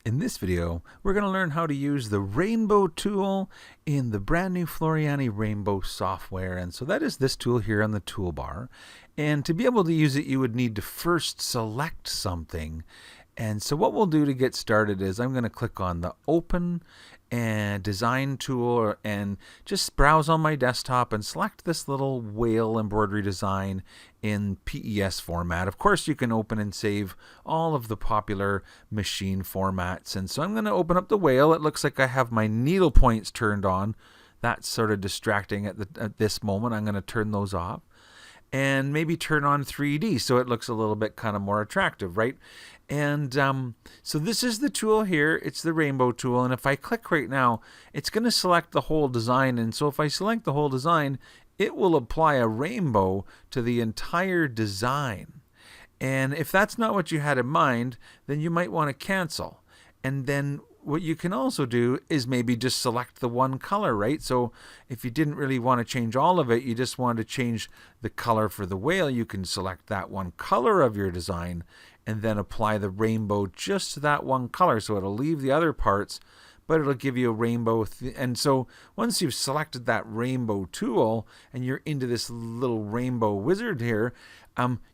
In this video, we're going to learn how to use the Rainbow tool in the brand new Floriani Rainbow software. And so that is this tool here on the toolbar. And to be able to use it, you would need to first select something. And so what we'll do to get started is I'm going to click on the Open and Design tool and just browse on my desktop and select this little whale embroidery design in PES format. Of course, you can open and save all of the popular machine formats. And so I'm going to open up the whale. It looks like I have my needle points turned on. That's sort of distracting at this moment. I'm going to turn those off and maybe turn on 3D so it looks a little bit kind of more attractive, right? And so this is the tool here. It's the Rainbow tool. And if I click right now, it's going to select the whole design. And so if I select the whole design, it will apply a rainbow to the entire design. And if that's not what you had in mind, then you might want to cancel. And then what you can also do is maybe just select the one color, right? So if you didn't really want to change all of it, you just wanted to change the color for the whale, you can select that one color of your design and then apply the rainbow just to that one color. So it'll leave the other parts, but it'll give you a rainbow. And so once you've selected that rainbow tool and you're into this little rainbow wizard here,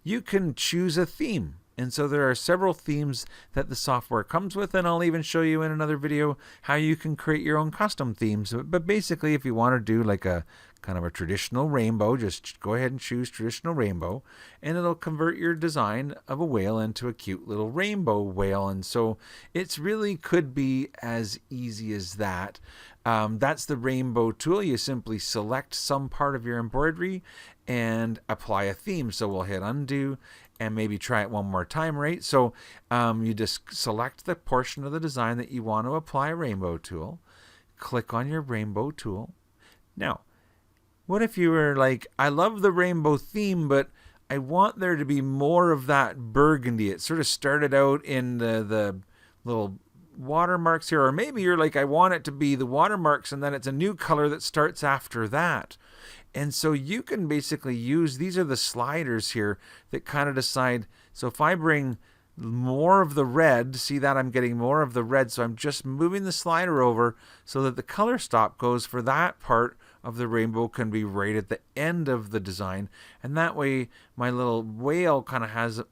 you can choose a theme. And so there are several themes that the software comes with, and I'll even show you in another video how you can create your own custom themes. But basically, if you want to do like a kind of a traditional rainbow, just go ahead and choose traditional rainbow, and it'll convert your design of a whale into a cute little rainbow whale. And so it's really could be as easy as that. That's the Rainbow tool. You simply select some part of your embroidery and apply a theme. So we'll hit undo and maybe try it one more time, right? So you just select the portion of the design that you want to apply a Rainbow tool, click on your Rainbow tool. Now, what if you were like, I love the rainbow theme, but I want there to be more of that burgundy. It sort of started out in the little watermarks here, or maybe you're like, I want it to be the watermarks and then it's a new color that starts after that. And so you can basically use, these are the sliders here that kind of decide. So if I bring more of the red, see that I'm getting more of the red, so I'm just moving the slider over so that the color stop goes for that part of the rainbow can be right at the end of the design. And that way my little whale kind of has,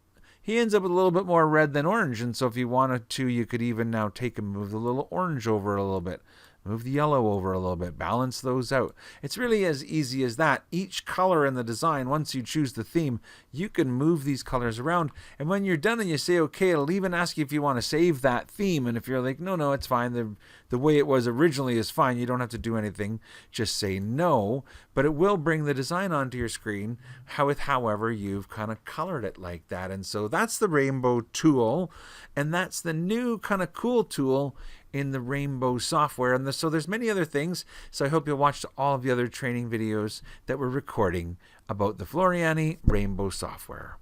he ends up with a little bit more red than orange. And so if you wanted to, you could even now take and move the little orange over a little bit. Move the yellow over a little bit, balance those out. It's really as easy as that. Each color in the design, once you choose the theme, you can move these colors around. And when you're done and you say, okay, it'll even ask you if you want to save that theme. And if you're like, no, it's fine. The way it was originally is fine. You don't have to do anything. Just say no. But it will bring the design onto your screen however you've kind of colored it like that. And so that's the Rainbow tool. And that's the new kind of cool tool in the Rainbow software. And so there's many other things. So I hope you'll watch all of the other training videos that we're recording about the Floriani Rainbow software.